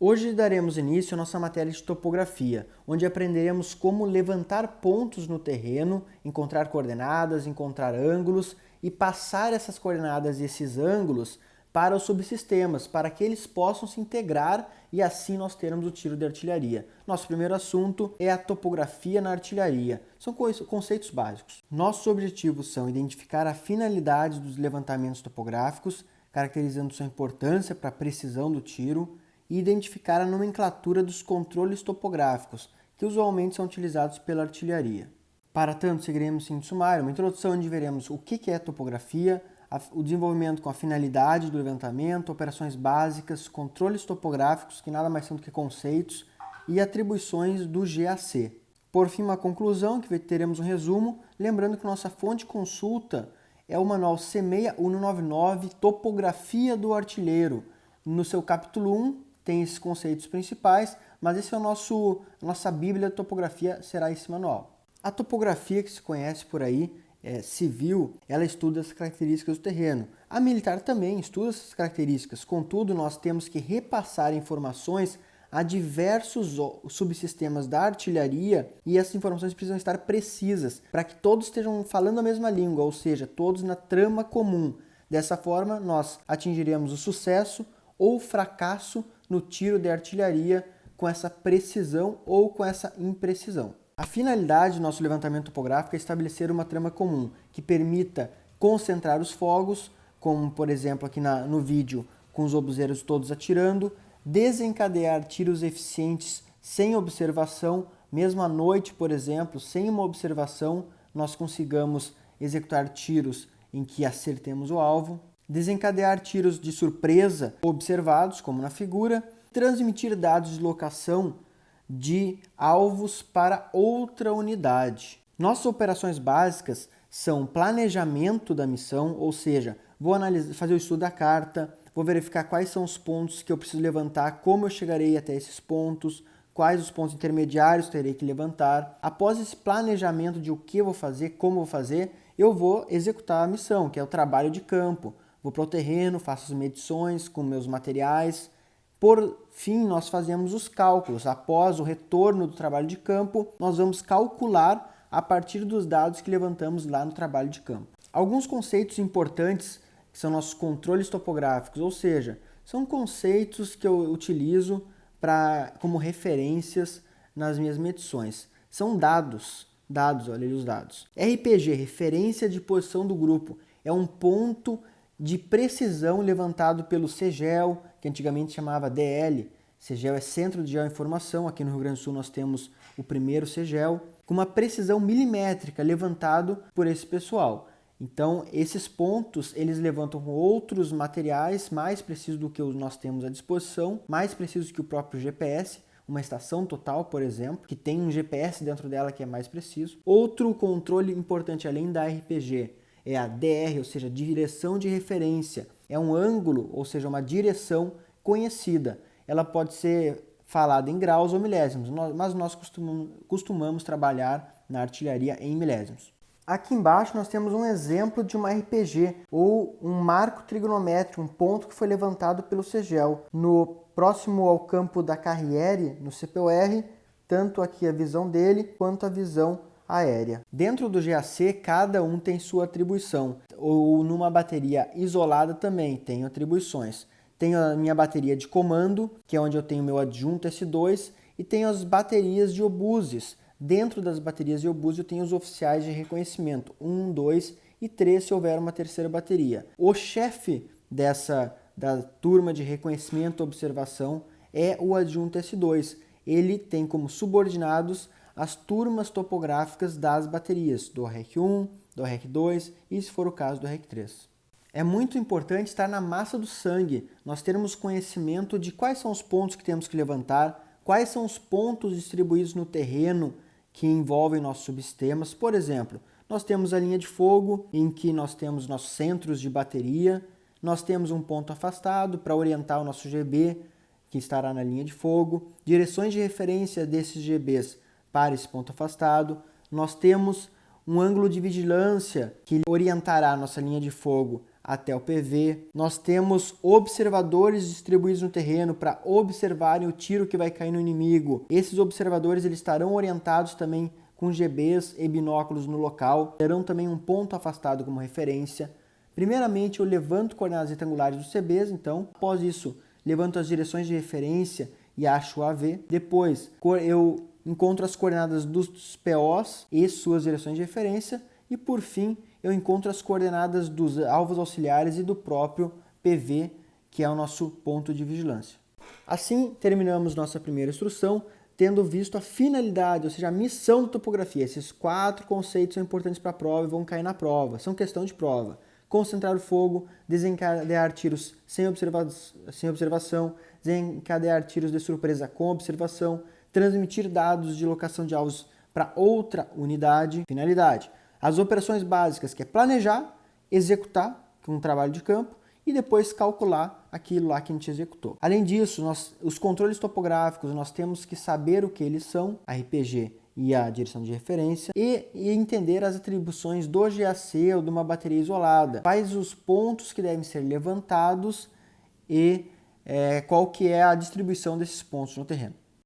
Hoje daremos início à nossa matéria de topografia, onde aprenderemos como levantar pontos no terreno, encontrar coordenadas, encontrar ângulos e passar essas coordenadas e esses ângulos para os subsistemas, para que eles possam se integrar e assim nós termos o tiro de artilharia. Nosso primeiro assunto é a topografia na artilharia. São conceitos básicos. Nossos objetivos são identificar a finalidade dos levantamentos topográficos, caracterizando sua importância para a precisão do tiro, e identificar a nomenclatura dos controles topográficos, que usualmente são utilizados pela artilharia. Para tanto, seguiremos em sumário, uma introdução onde veremos o que é topografia, o desenvolvimento com a finalidade do levantamento, operações básicas, controles topográficos, que nada mais são do que conceitos, e atribuições do GAC. Por fim, uma conclusão, que teremos um resumo, lembrando que nossa fonte de consulta é o manual C6199 Topografia do Artilheiro. No seu capítulo 1 tem esses conceitos principais, mas esse é a nossa bíblia de topografia, será esse manual. A topografia que se conhece por aí, civil, ela estuda as características do terreno. A militar também estuda essas características, contudo nós temos que repassar informações a diversos subsistemas da artilharia e essas informações precisam estar precisas para que todos estejam falando a mesma língua, ou seja, todos na trama comum. Dessa forma, nós atingiremos o sucesso ou fracasso no tiro de artilharia com essa precisão ou com essa imprecisão. A finalidade do nosso levantamento topográfico é estabelecer uma trama comum que permita concentrar os fogos, como por exemplo aqui no vídeo com os obuseiros todos atirando, desencadear tiros eficientes sem observação, mesmo à noite, por exemplo, sem uma observação, nós consigamos executar tiros em que acertemos o alvo, desencadear tiros de surpresa observados, como na figura, transmitir dados de locação de alvos para outra unidade. Nossas operações básicas são planejamento da missão, ou seja, vou fazer o estudo da carta, vou verificar quais são os pontos que eu preciso levantar, como eu chegarei até esses pontos, quais os pontos intermediários terei que levantar. Após esse planejamento de o que eu vou fazer, como eu vou fazer, eu vou executar a missão, que é o trabalho de campo. Vou para o terreno, faço as medições com meus materiais. Por fim, nós fazemos os cálculos. Após o retorno do trabalho de campo, nós vamos calcular a partir dos dados que levantamos lá no trabalho de campo. Alguns conceitos importantes que são nossos controles topográficos, ou seja, são conceitos que eu utilizo como referências nas minhas medições. São dados, olha aí os dados. RPG, referência de posição do grupo, é um ponto de precisão levantado pelo CGEL, que antigamente chamava DL. CGEL é Centro de Geoinformação, aqui no Rio Grande do Sul nós temos o primeiro CGEL, com uma precisão milimétrica levantado por esse pessoal. Então, esses pontos, eles levantam com outros materiais mais precisos do que nós temos à disposição, mais precisos que o próprio GPS, uma estação total, por exemplo, que tem um GPS dentro dela que é mais preciso. Outro controle importante, além da RPG, é a DR, ou seja, direção de referência. É um ângulo, ou seja, uma direção conhecida. Ela pode ser falada em graus ou milésimos, mas nós costumamos trabalhar na artilharia em milésimos. Aqui embaixo nós temos um exemplo de uma RPG, ou um marco trigonométrico, um ponto que foi levantado pelo CGEL. Próximo ao campo da Carriere, no CPOR, tanto aqui a visão dele, quanto a visão aérea. Dentro do GAC, cada um tem sua atribuição, ou numa bateria isolada também tenho atribuições. Tenho a minha bateria de comando, que é onde eu tenho meu adjunto S2, e tenho as baterias de obuses. Dentro das baterias de obus eu tenho os oficiais de reconhecimento, 1, 2 e 3 se houver uma terceira bateria. O chefe da turma de reconhecimento e observação é o adjunto S2. Ele tem como subordinados as turmas topográficas das baterias, do REC 1, do REC 2 e, se for o caso, do REC 3. É muito importante estar na massa do sangue, nós termos conhecimento de quais são os pontos que temos que levantar, quais são os pontos distribuídos no terreno que envolvem nossos subsistemas. Por exemplo, nós temos a linha de fogo, em que nós temos nossos centros de bateria, nós temos um ponto afastado para orientar o nosso GB, que estará na linha de fogo, direções de referência desses GBs para esse ponto afastado, nós temos um ângulo de vigilância que orientará a nossa linha de fogo até o PV. Nós temos observadores distribuídos no terreno para observarem o tiro que vai cair no inimigo. Esses observadores eles estarão orientados também com GBs e binóculos no local. Terão também um ponto afastado como referência. Primeiramente, eu levanto coordenadas retangulares dos CBs, então, após isso, levanto as direções de referência e acho o AV. Depois, eu encontro as coordenadas dos POs e suas direções de referência. E, por fim, eu encontro as coordenadas dos alvos auxiliares e do próprio PV, que é o nosso ponto de vigilância. Assim, terminamos nossa primeira instrução, tendo visto a finalidade, ou seja, a missão da topografia. Esses 4 conceitos são importantes para a prova e vão cair na prova, são questão de prova. Concentrar o fogo, desencadear tiros sem observação, desencadear tiros de surpresa com observação, transmitir dados de locação de alvos para outra unidade. Finalidade: as operações básicas, que é planejar, executar, com um trabalho de campo, e depois calcular aquilo lá que a gente executou. Além disso, os controles topográficos, nós temos que saber o que eles são, a RPG e a direção de referência, e entender as atribuições do GAC ou de uma bateria isolada, quais os pontos que devem ser levantados e qual que é a distribuição desses pontos no terreno.